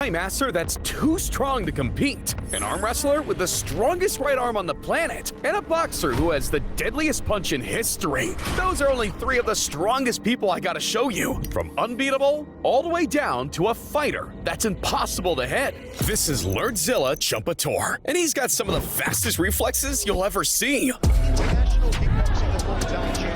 master that's too strong to compete, an arm wrestler with the strongest right arm on the planet, and a boxer who has the deadliest punch in history. Those are only three of the strongest people I gotta show you, from unbeatable all the way down to a fighter that's impossible to hit. This is Lordzilla Chumpator, and he's got some of the fastest reflexes you'll ever see.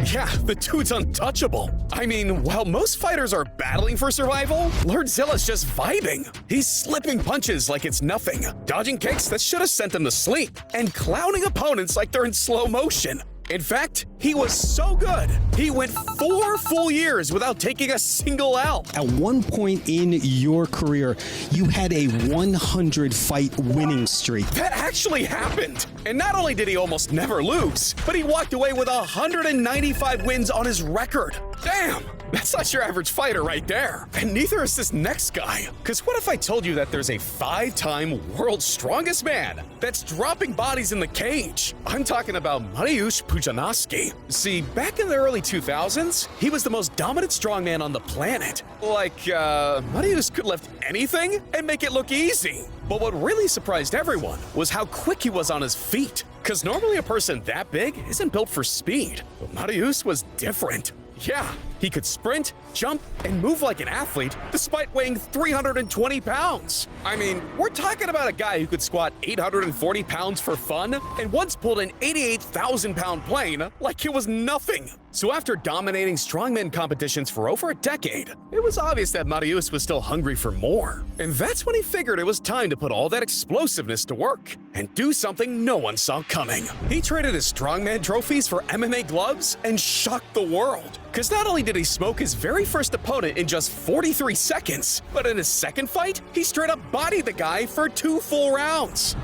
Yeah, the dude's untouchable. I mean, while most fighters are battling for survival, Lordzilla's just vibing. He's slipping punches like it's nothing, dodging kicks that should have sent him to sleep, and clowning opponents like they're in slow motion. In fact, he was so good, he went 4 full years without taking a single L. At one point in your career, you had a 100-fight winning streak. That actually happened. And not only did he almost never lose, but he walked away with 195 wins on his record. Damn! That's not your average fighter right there. And neither is this next guy. Because what if I told you that there's a 5-time world's strongest man that's dropping bodies in the cage? I'm talking about Mariusz Pudzianowski. See, back in the early 2000s, he was the most dominant strongman on the planet. Mariusz could lift anything and make it look easy. But what really surprised everyone was how quick he was on his feet. Because normally a person that big isn't built for speed. But Mariusz was different. Yeah, he could sprint, jump, and move like an athlete despite weighing 320 pounds. I mean, we're talking about a guy who could squat 840 pounds for fun and once pulled an 88,000-pound plane like it was nothing. So after dominating strongman competitions for over a decade, it was obvious that Mariusz was still hungry for more. And that's when he figured it was time to put all that explosiveness to work and do something no one saw coming. He traded his strongman trophies for MMA gloves and shocked the world. Because not only did he smoke his very first opponent in just 43 seconds, but in his second fight, he straight up bodied the guy for 2 full rounds.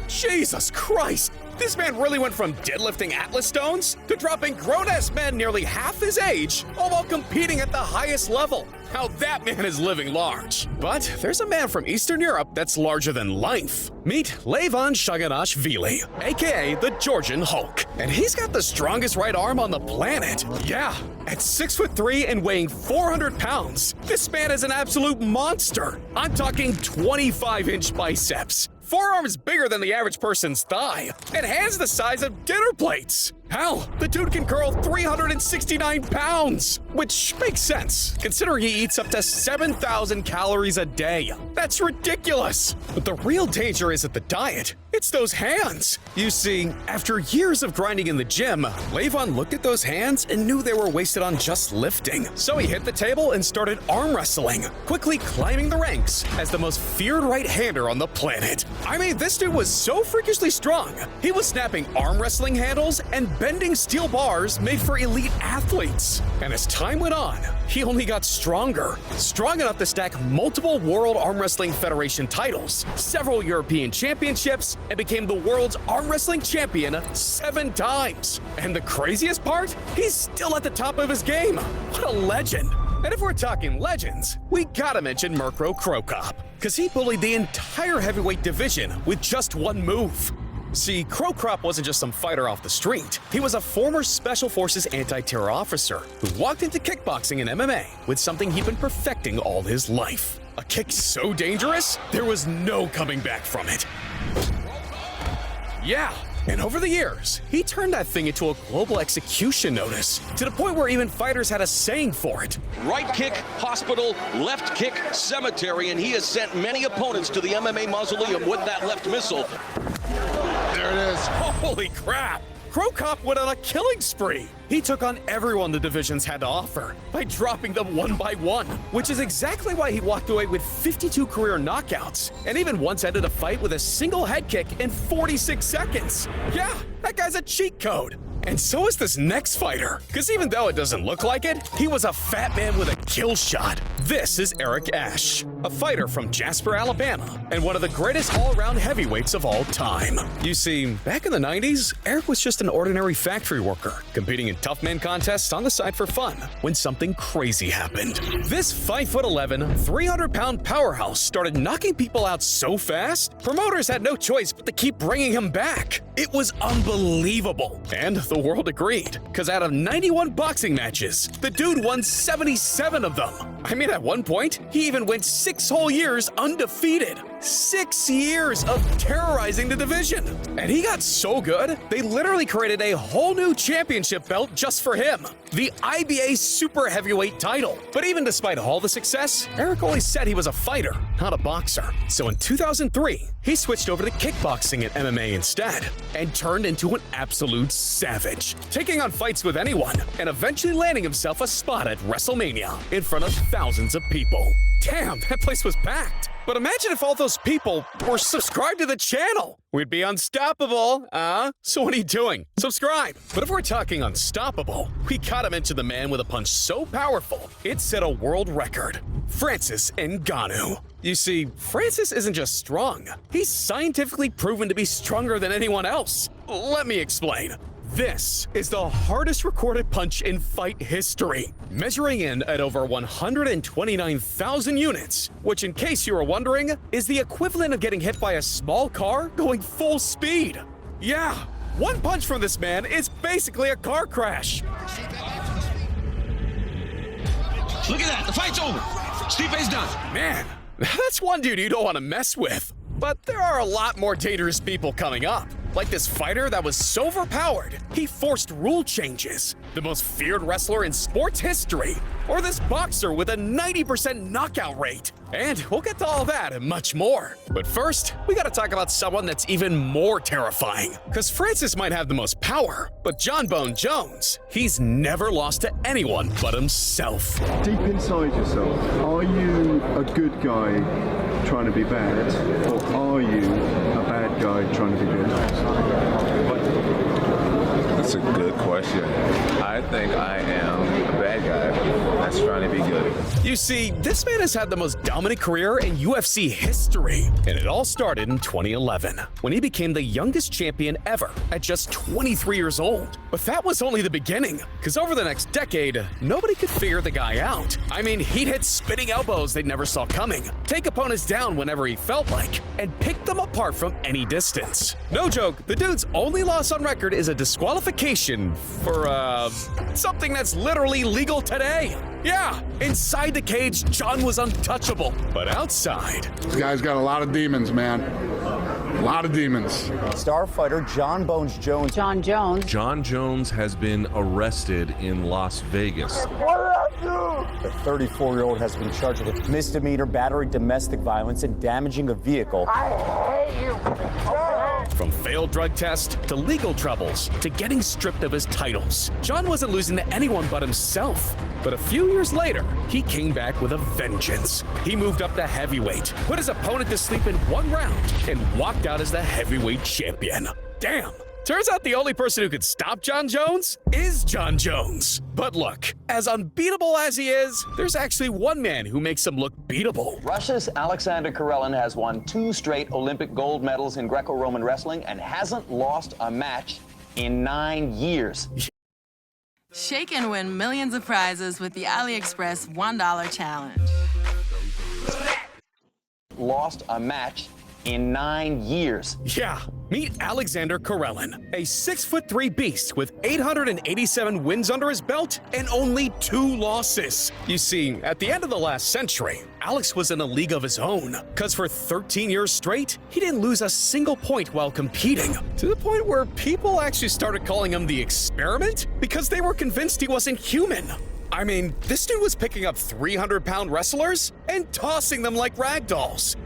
Jesus Christ! This man really went from deadlifting Atlas stones to dropping grown-ass men nearly half his age, all while competing at the highest level. Now that man is living large. But there's a man from Eastern Europe that's larger than life. Meet Levon Shaganashvili, aka the Georgian Hulk. And he's got the strongest right arm on the planet. Yeah, at 6'3" and weighing 400 pounds, this man is an absolute monster. I'm talking 25-inch biceps, forearms bigger than the average person's thigh, and hands the size of dinner plates. Hell, the dude can curl 369 pounds, which makes sense, considering he eats up to 7,000 calories a day. That's ridiculous. But the real danger isn't the diet, it's those hands. You see, after years of grinding in the gym, Levon looked at those hands and knew they were wasted on just lifting. So he hit the table and started arm wrestling, quickly climbing the ranks as the most feared right-hander on the planet. I mean, this dude was so freakishly strong, he was snapping arm wrestling handles and bending steel bars made for elite athletes. And as time went on, he only got stronger. Strong enough to stack multiple World Arm Wrestling Federation titles, several European championships, and became the world's arm wrestling champion 7 times. And the craziest part? He's still at the top of his game. What a legend. And if we're talking legends, we gotta mention Mirko Cro Cop, because he bullied the entire heavyweight division with just one move. See, Cro Cop wasn't just some fighter off the street. He was a former Special Forces anti-terror officer who walked into kickboxing and MMA with something he'd been perfecting all his life. A kick so dangerous, there was no coming back from it. Yeah, and over the years, he turned that thing into a global execution notice, to the point where even fighters had a saying for it. Right kick, hospital, left kick, cemetery, and he has sent many opponents to the MMA mausoleum with that left missile. There it is. Holy crap! Cro Cop went on a killing spree. He took on everyone the divisions had to offer by dropping them one by one, which is exactly why he walked away with 52 career knockouts and even once ended a fight with a single head kick in 46 seconds. Yeah, that guy's a cheat code. And so is this next fighter, because even though it doesn't look like it, he was a fat man with a kill shot. This is Eric Ashe. a fighter from Jasper, Alabama, and one of the greatest all-around heavyweights of all time. You see, back in the 90s, Eric was just an ordinary factory worker, competing in tough man contests on the side for fun, when something crazy happened. This 5'11", 300-pound powerhouse started knocking people out so fast, promoters had no choice but to keep bringing him back. It was unbelievable, and the world agreed, because out of 91 boxing matches, the dude won 77 of them. I mean, at one point, he even went 6 whole years undefeated. 6 years of terrorizing the division. And he got so good, they literally created a whole new championship belt just for him. The IBA Super Heavyweight title. But even despite all the success, Eric always said he was a fighter, not a boxer. So in 2003, he switched over to kickboxing and MMA instead, and turned into an absolute savage, taking on fights with anyone, and eventually landing himself a spot at WrestleMania in front of thousands of people. Damn, that place was packed. But imagine if all those people were subscribed to the channel. We'd be unstoppable, So what are you doing? Subscribe. But if we're talking unstoppable, we gotta mention the man with a punch so powerful, it set a world record. Francis Ngannou. You see, Francis isn't just strong. He's scientifically proven to be stronger than anyone else. Let me explain. This is the hardest recorded punch in fight history, measuring in at over 129,000 units, which, in case you were wondering, is the equivalent of getting hit by a small car going full speed. Yeah, one punch from this man is basically a car crash. Look at that, the fight's over. Stipe's done. Man, that's one dude you don't want to mess with. But there are a lot more dangerous people coming up. Like this fighter that was so overpowered, he forced rule changes. The most feared wrestler in sports history. Or this boxer with a 90% knockout rate. And we'll get to all that and much more. But first, we gotta talk about someone that's even more terrifying. Because Francis might have the most power, but John Bone Jones, he's never lost to anyone but himself. Deep inside yourself, are you a good guy trying to be bad, or are you a bad guy trying to be good? That's a good question. I think I am a bad guy that's trying to be good. You see, this man has had the most dominant career in UFC history, and it all started in 2011, when he became the youngest champion ever at just 23 years old. But that was only the beginning, because over the next decade, nobody could figure the guy out. I mean, he'd hit spinning elbows they never saw coming, take opponents down whenever he felt like, and pick them apart from any distance. No joke, the dude's only loss on record is a disqualification for, something that's literally legal today. Yeah, inside the cage, John was untouchable, but outside... This guy's got a lot of demons, man. A lot of demons. Star fighter John Bones Jones. John Jones. John Jones has been arrested in Las Vegas. The 34-year-old has been charged with misdemeanor battery, domestic violence, and damaging a vehicle. I hate you. From failed drug tests to legal troubles to getting stripped of his titles, John wasn't losing to anyone but himself. But a few years later, he came back with a vengeance. He moved up to heavyweight, put his opponent to sleep in 1 round, and walked out as the heavyweight champion. Damn! Turns out the only person who could stop John Jones is John Jones. But look, as unbeatable as he is, there's actually one man who makes him look beatable. Russia's Alexander Karelin has won 2 straight Olympic gold medals in Greco-Roman wrestling and hasn't lost a match in 9 years. Shake and win millions of prizes with the AliExpress $1 challenge. Lost a match in 9 years. Yeah, meet Alexander Karelin, a 6'3" beast with 887 wins under his belt and only 2 losses. You see, at the end of the last century, Alex was in a league of his own, because for 13 years straight, he didn't lose a single point while competing, to the point where people actually started calling him the experiment because they were convinced he wasn't human. I mean, this dude was picking up 300-pound wrestlers and tossing them like ragdolls.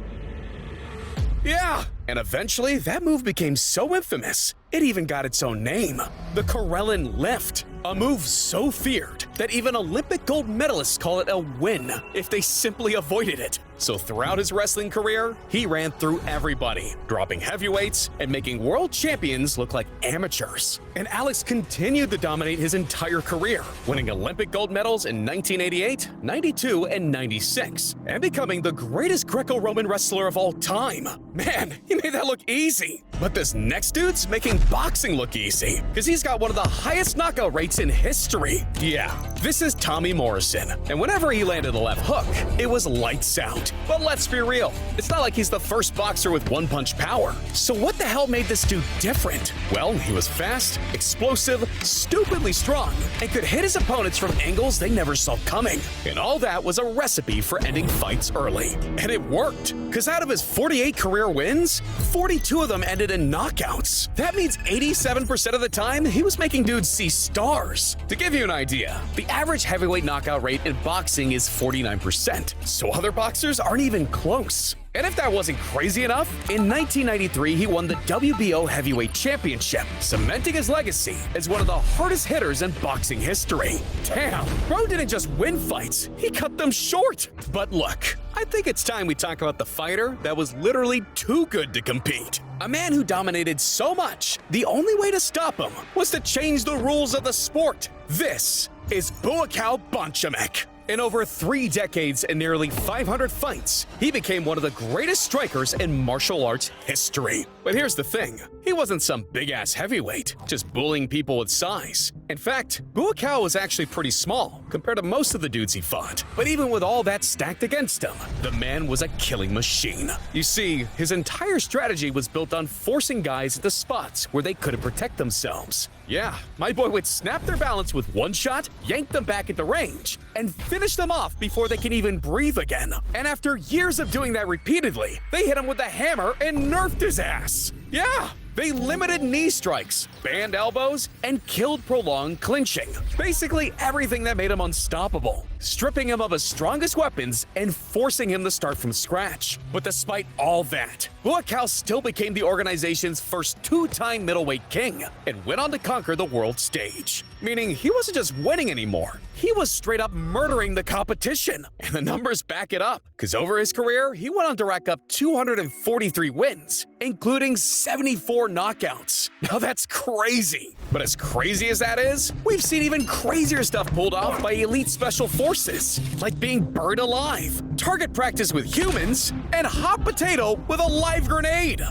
Yeah, and eventually that move became so infamous, it even got its own name, the Karelin Lift. A move so feared, that even Olympic gold medalists call it a win if they simply avoided it. So throughout his wrestling career, he ran through everybody, dropping heavyweights and making world champions look like amateurs. And Alex continued to dominate his entire career, winning Olympic gold medals in 1988, 92, and 96, and becoming the greatest Greco-Roman wrestler of all time. Man, he made that look easy. But this next dude's making boxing look easy, because he's got one of the highest knockout rates in history. Yeah, this is Tommy Morrison, and whenever he landed a left hook, it was lights out. But let's be real, it's not like he's the first boxer with one-punch power. So what the hell made this dude different? Well, he was fast, explosive, stupidly strong, and could hit his opponents from angles they never saw coming. And all that was a recipe for ending fights early. And it worked, because out of his 48 career wins, 42 of them ended in knockouts. That means 87% of the time, he was making dudes see stars. To give you an idea, the average heavyweight knockout rate in boxing is 49%, so other boxers aren't even close. And if that wasn't crazy enough, in 1993 he won the WBO Heavyweight Championship, cementing his legacy as one of the hardest hitters in boxing history. Damn, bro didn't just win fights, he cut them short. But look, I think it's time we talk about the fighter that was literally too good to compete. A man who dominated so much, the only way to stop him was to change the rules of the sport. This is Buakaw Bonchamek. In over 3 decades and nearly 500 fights, he became one of the greatest strikers in martial arts history. But here's the thing, he wasn't some big-ass heavyweight, just bullying people with size. In fact, Buakaw was actually pretty small compared to most of the dudes he fought. But even with all that stacked against him, the man was a killing machine. You see, his entire strategy was built on forcing guys into spots where they couldn't protect themselves. Yeah, my boy would snap their balance with one shot, yank them back into range, and finish them off before they can even breathe again. And after years of doing that repeatedly, they hit him with a hammer and nerfed his ass. Yeah, they limited knee strikes, banned elbows, and killed prolonged clinching. Basically everything that made him unstoppable, stripping him of his strongest weapons and forcing him to start from scratch. But despite all that, Buakaw still became the organization's first 2-time middleweight king and went on to conquer the world stage. Meaning he wasn't just winning anymore, he was straight up murdering the competition. And the numbers back it up, because over his career, he went on to rack up 243 wins, including 74 knockouts. Now that's crazy. But as crazy as that is, we've seen even crazier stuff pulled off by elite special forces, like being burned alive, target practice with humans, and hot potato with a live grenade.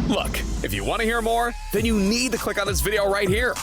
Look, if you want to hear more, then you need to click on this video right here.